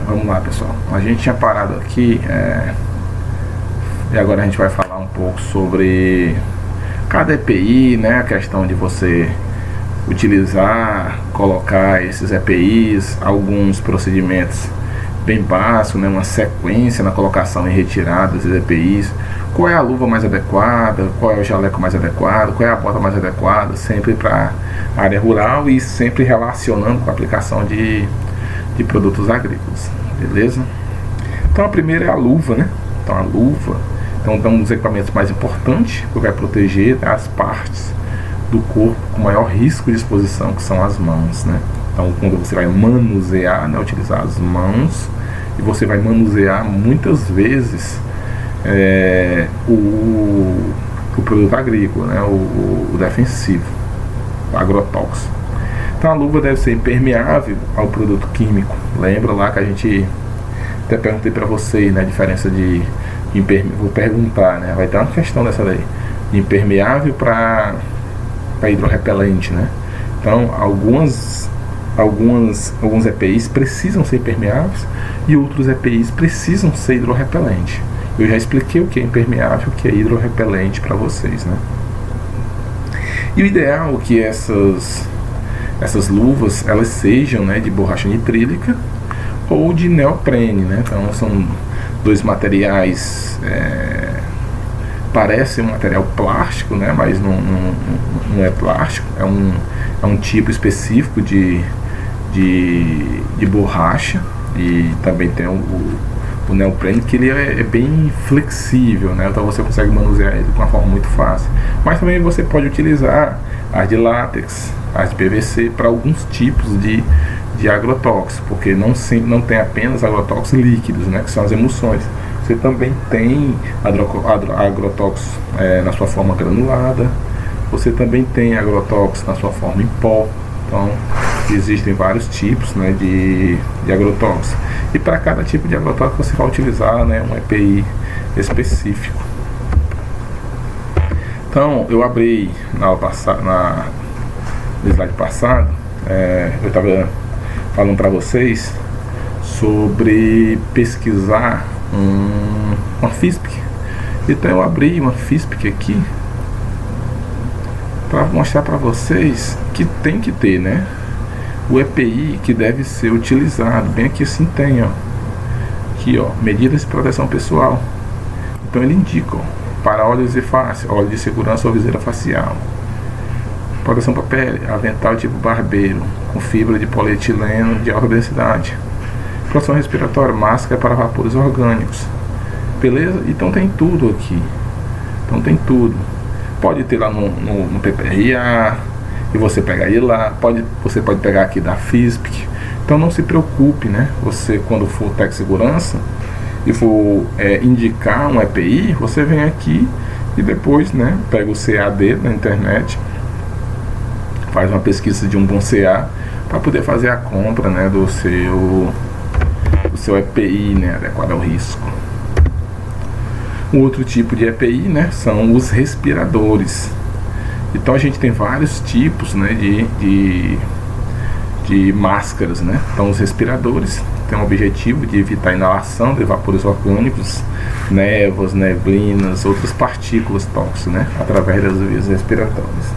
vamos lá, pessoal. A gente tinha parado aqui e agora a gente vai falar um pouco sobre cada EPI, né? A questão de você utilizar, colocar esses EPIs, alguns procedimentos bem básicos, né? Uma sequência na colocação e retirada desses EPIs. Qual é a luva mais adequada, qual é o jaleco mais adequado, qual é a bota mais adequada, sempre para a área rural e sempre relacionando com a aplicação de produtos agrícolas, beleza? Então a primeira é a luva, né? Então a luva é um dos equipamentos mais importantes, que vai proteger as partes do corpo com maior risco de exposição, que são as mãos, né? Então quando você vai manusear, né, utilizar as mãos, e você vai manusear muitas vezes o produto agrícola, né, o defensivo, o agrotóxico. Então a luva deve ser impermeável ao produto químico. Lembra lá que a gente até perguntei para vocês, né, a diferença de vou perguntar, né, vai ter uma questão dessa daí, impermeável para hidrorrepelente, né? Então alguns EPIs precisam ser impermeáveis e outros EPIs precisam ser hidrorrepelentes. Eu já expliquei o que é impermeável, o que é hidrorrepelente para vocês, né? E o ideal é que essas luvas elas sejam, né, de borracha nitrílica ou de neoprene, né? Então são dois materiais, parece um material plástico, né? Mas não é plástico, é um tipo específico de borracha. E também tem o neoprene, que ele é bem flexível, né? Então você consegue manusear ele de uma forma muito fácil. Mas também você pode utilizar as de látex, as de PVC para alguns tipos de agrotóxicos, porque não tem apenas agrotóxicos líquidos, né, que são as emulsões. Você também tem agrotóxicos na sua forma granulada, você também tem agrotóxicos na sua forma em pó. Então existem vários tipos, né, de agrotóxicos. E para cada tipo de agrotóxico você vai utilizar, né, um EPI específico. Então eu abri no slide passado, eu estava falando para vocês sobre pesquisar uma FISPIC. Então eu abri uma FISPIC aqui para mostrar para vocês que tem que ter, né, o EPI que deve ser utilizado. Bem aqui assim tem, ó, aqui, ó, medidas de proteção pessoal. Então ele indica, ó, para óleos de face, óleo de segurança ou viseira facial, proteção para pele, avental tipo barbeiro com fibra de polietileno de alta densidade, proteção respiratória, máscara para vapores orgânicos, beleza? Então tem tudo aqui, então tem tudo. Pode ter lá no PPRA, e você pega aí lá, você pode pegar aqui da FISPIC. Então não se preocupe, né? Você, quando for Tec Segurança e for indicar um EPI, você vem aqui e depois, né, pega o CAD na internet, faz uma pesquisa de um bom CA para poder fazer a compra, né, do seu EPI, né, adequado ao risco. Um outro tipo de EPI, né, são os respiradores. Então a gente tem vários tipos, né, de máscaras, né? Então os respiradores têm o objetivo de evitar a inalação de vapores orgânicos, névoas, neblinas, outras partículas tóxicas, né, através das vias respiratórias.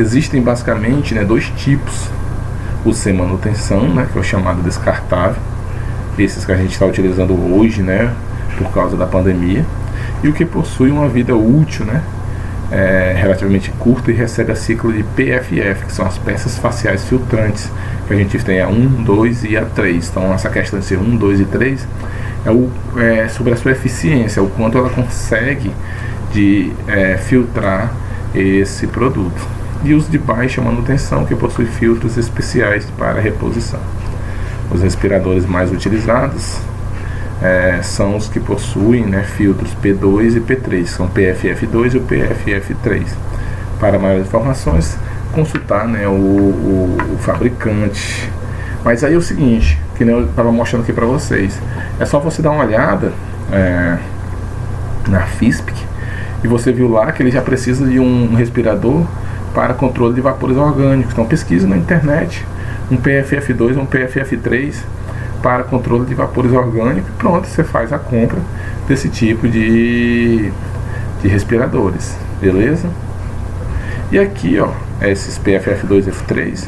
Existem basicamente, né, dois tipos: o sem manutenção, né, que é o chamado descartável, esses que a gente está utilizando hoje, né, por causa da pandemia, e o que possui uma vida útil, né, relativamente curta e recebe a ciclo de PFF, que são as peças faciais filtrantes, que a gente tem a 1, 2 e a 3. Então essa questão de ser 1, 2 e 3 é sobre a sua eficiência, o quanto ela consegue de filtrar esse produto. E os de baixa manutenção, que possui filtros especiais para reposição. Os respiradores mais utilizados são os que possuem, né, filtros P2 e P3, são o PFF2 e o PFF3. Para maiores informações, consultar, né, o fabricante. Mas aí é o seguinte, que nem eu estava mostrando aqui para vocês, é só você dar uma olhada na FISPIC e você viu lá que ele já precisa de um respirador para controle de vapores orgânicos. Então pesquisa na internet um PFF2 ou um PFF3 para controle de vapores orgânicos. Pronto, você faz a compra desse tipo de respiradores, beleza? E aqui, ó, esses PFF2, F3,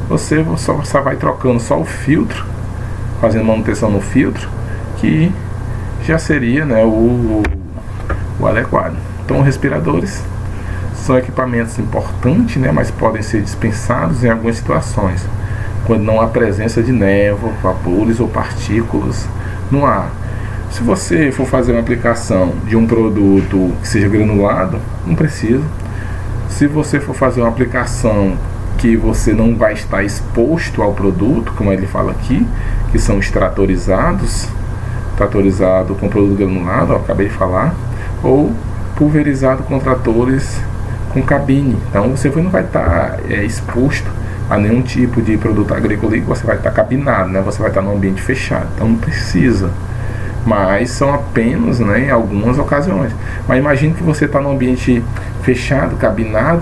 você só vai trocando só o filtro, fazendo manutenção no filtro, que já seria, né, o adequado. Então, respiradores são equipamentos importantes, né, mas podem ser dispensados em algumas situações, quando não há presença de névoa, vapores ou partículas no ar. Se você for fazer uma aplicação de um produto que seja granulado, não precisa. Se você for fazer uma aplicação que você não vai estar exposto ao produto, como ele fala aqui, que são extratorizados, tratorizado com produto granulado, eu acabei de falar, ou pulverizado com tratores com cabine. Então você não vai estar exposto a nenhum tipo de produto agrícola, você vai estar cabinado, né? Você vai estar num ambiente fechado, então não precisa. Mas são apenas, né, em algumas ocasiões. Mas imagine que você está num ambiente fechado, cabinado,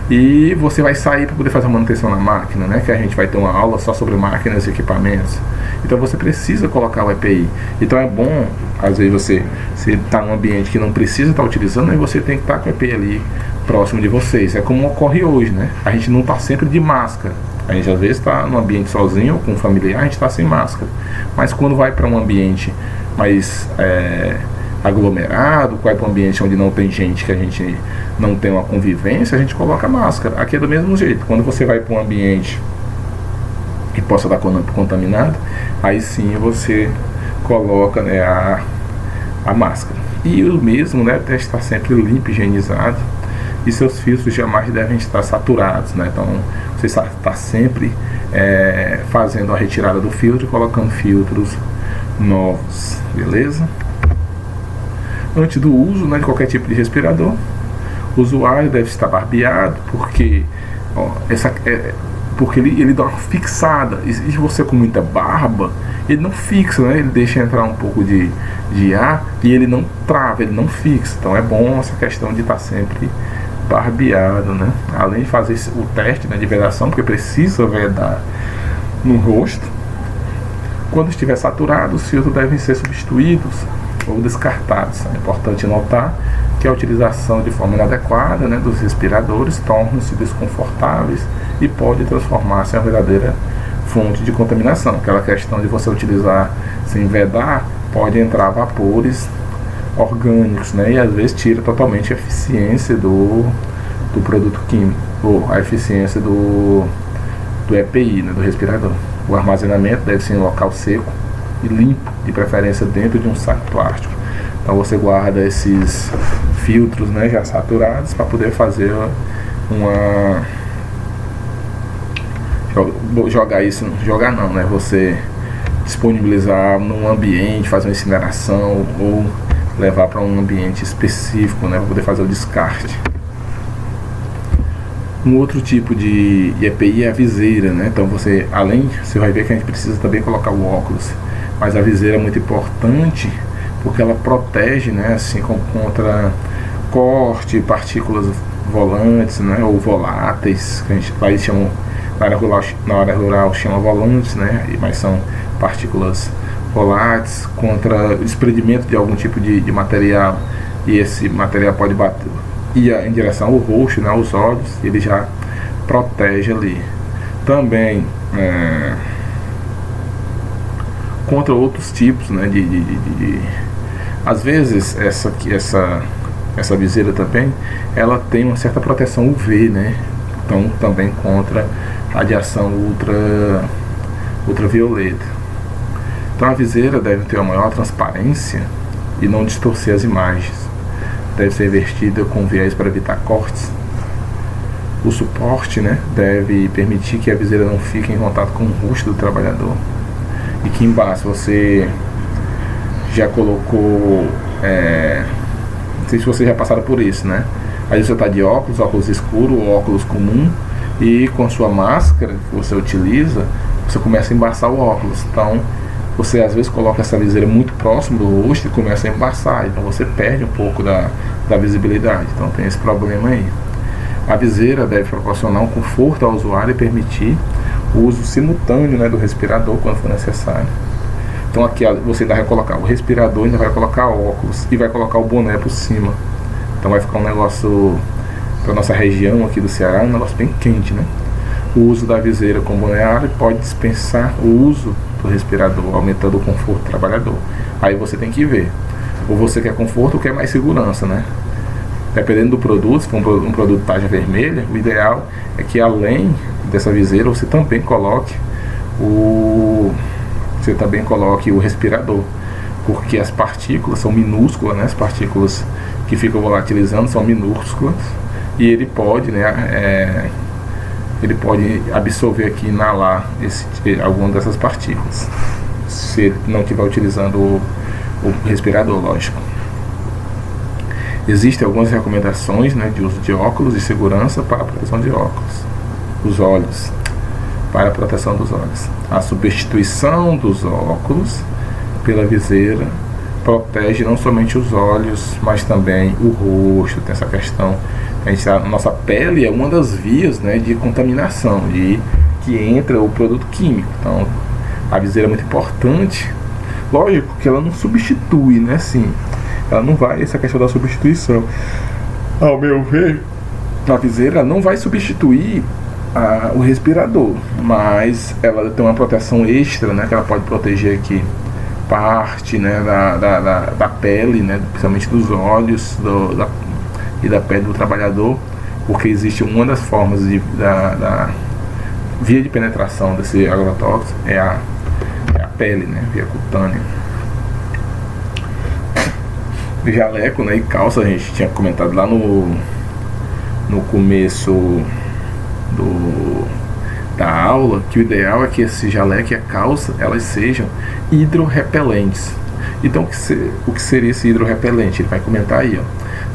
e você vai sair para poder fazer a manutenção na máquina, né? Que a gente vai ter uma aula só sobre máquinas e equipamentos. Então você precisa colocar o EPI. Então é bom, às vezes você está num ambiente que não precisa estar utilizando, e você tem que estar com o EPI ali próximo de vocês. É como ocorre hoje, né? A gente não está sempre de máscara. A gente às vezes está num ambiente sozinho ou com um familiar, a gente está sem máscara. Mas quando vai para um ambiente mais aglomerado, vai para um ambiente onde não tem gente, que a gente não tem uma convivência, a gente coloca máscara. Aqui é do mesmo jeito. Quando você vai para um ambiente que possa estar contaminado, aí sim você coloca, né, a máscara. E o mesmo, né, deve estar sempre limpo, higienizado, e seus filtros jamais devem estar saturados, né? Então você está sempre fazendo a retirada do filtro e colocando filtros novos, beleza? Antes do uso, né, de qualquer tipo de respirador, o usuário deve estar barbeado, porque porque ele dá uma fixada, e se você com muita barba, ele não fixa, né? Ele deixa entrar um pouco de ar e ele não trava, ele não fixa. Então é bom essa questão de estar sempre barbeado, né? Além de fazer o teste, né, de vedação, porque precisa vedar no rosto. Quando estiver saturado, os filtros devem ser substituídos ou descartados. É importante notar que a utilização de forma inadequada, né, dos respiradores torna-se desconfortáveis e pode transformar-se em uma verdadeira fonte de contaminação. Aquela questão de você utilizar sem vedar, pode entrar vapores orgânicos, né, e às vezes tira totalmente a eficiência do produto químico, ou a eficiência do EPI, né, do respirador. O armazenamento deve ser em local seco e limpo, de preferência dentro de um saco plástico. Então você guarda esses filtros, né, já saturados, para poder fazer você disponibilizar num ambiente, fazer uma incineração ou levar para um ambiente específico, né, para poder fazer o descarte. Um outro tipo de EPI é a viseira, né? Então você vai ver que a gente precisa também colocar o óculos, mas a viseira é muito importante porque ela protege, né, assim, contra corte, partículas volantes, né, ou voláteis, que a gente lá chama, na área rural chama volantes, né, mas são partículas voláteis, contra o desprendimento de algum tipo de material, e esse material pode ir em direção ao rosto, né, aos olhos, ele já protege ali. Também contra outros tipos, né, às vezes essa viseira também, ela tem uma certa proteção UV, né, então também contra radiação ultravioleta. Então a viseira deve ter uma maior transparência e não distorcer as imagens. Deve ser vestida com viés para evitar cortes. O suporte, né, deve permitir que a viseira não fique em contato com o rosto do trabalhador. E que embaixo você já colocou, não sei se vocês já passaram por isso, né? Aí você está de óculos escuro ou óculos comum, e com a sua máscara que você utiliza, você começa a embaçar o óculos. Então você às vezes coloca essa viseira muito próximo do rosto e começa a embaçar, então você perde um pouco da visibilidade. Então tem esse problema aí. A viseira deve proporcionar um conforto ao usuário e permitir o uso simultâneo, né, do respirador quando for necessário. Então aqui você ainda vai colocar o respirador, ainda vai colocar óculos e vai colocar o boné por cima. Então vai ficar um negócio, para nossa região aqui do Ceará, um negócio bem quente, né? O uso da viseira com boné ar pode dispensar o uso do respirador, aumentando o conforto do trabalhador. Aí você tem que ver, ou você quer conforto ou quer mais segurança, né? Dependendo do produto, se for um produto tarja vermelha, o ideal é que além dessa viseira você também coloque o respirador, porque as partículas são minúsculas, né? As partículas que ficam volatilizando são minúsculas e ele pode, né, ele pode absorver aqui, inalar alguma dessas partículas, se ele não estiver utilizando o respirador, lógico. Existem algumas recomendações, né, de uso de óculos de segurança para a proteção de óculos, os olhos, para a proteção dos olhos. A substituição dos óculos pela viseira protege não somente os olhos, mas também o rosto. Tem essa questão, a nossa pele é uma das vias, né, de contaminação, que entra o produto químico. Então a viseira é muito importante. Lógico que ela não substitui, né, assim, ela não vai, essa questão da substituição, ao meu ver, a viseira não vai substituir o respirador, mas ela tem uma proteção extra, né, que ela pode proteger aqui parte, né, da pele, né, principalmente dos olhos e da pele do trabalhador, porque existe uma das formas da via de penetração desse agrotóxico é a pele, né, via cutânea. Jaleco, né, e calça, a gente tinha comentado lá no começo da aula, que o ideal é que esse jaleco e a calça elas sejam hidrorrepelentes. Então o que seria esse hidrorrepelente? Ele vai comentar aí, ó.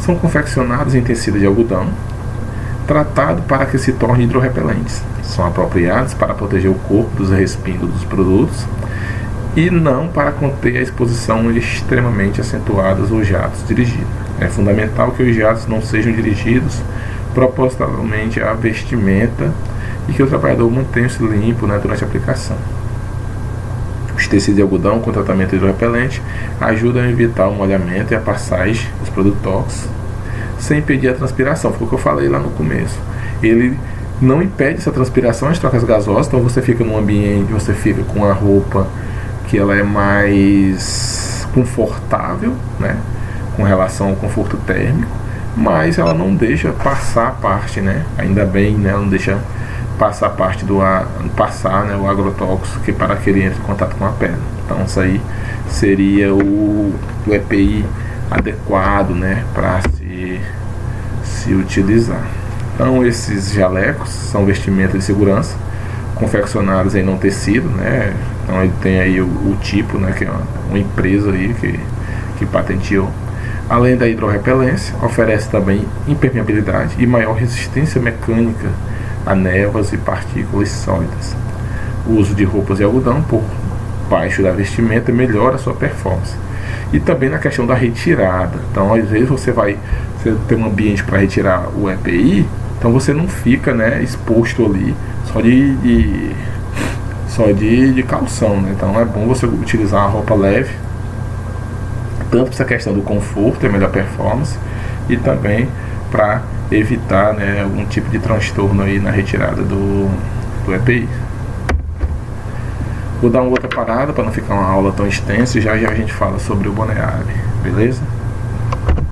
São confeccionados em tecido de algodão tratado para que se tornem hidrorrepelentes. São apropriados para proteger o corpo dos respingos dos produtos e não para conter a exposição extremamente acentuadas ou jatos dirigidos. É fundamental que os jatos não sejam dirigidos propositalmente à vestimenta e que o trabalhador mantenha-se limpo, né, durante a aplicação. Os tecidos de algodão com tratamento hidrorrepelente ajudam a evitar o molhamento e a passagem dos produtos tóxicos sem impedir a transpiração. Foi o que eu falei lá no começo. Ele não impede essa transpiração, as trocas gasosas, então você fica num ambiente, você fica com a roupa que ela é mais confortável, né, com relação ao conforto térmico, mas ela não deixa passar a parte, né, ainda bem, né, ela não deixa passar a parte do passar, né, o agrotóxico que para que ele entre em contato com a pele. Então isso aí seria o EPI adequado, né, para se utilizar. Então esses jalecos são vestimentas de segurança confeccionados em não tecido, né? Então ele tem aí o tipo, né, que é uma empresa aí que patenteou. Além da hidrorrepelência, oferece também impermeabilidade e maior resistência mecânica a névoas e partículas sólidas. O uso de roupas de algodão por baixo da vestimenta melhora a sua performance. E também na questão da retirada. Então às vezes você tem um ambiente para retirar o EPI, então você não fica, né, exposto ali só de calção, né? Então é bom você utilizar uma roupa leve, tanto para essa questão do conforto e melhor performance, e também para evitar, né, algum tipo de transtorno aí na retirada do EPI. Vou dar uma outra parada para não ficar uma aula tão extensa e já a gente fala sobre o boné árabe, beleza?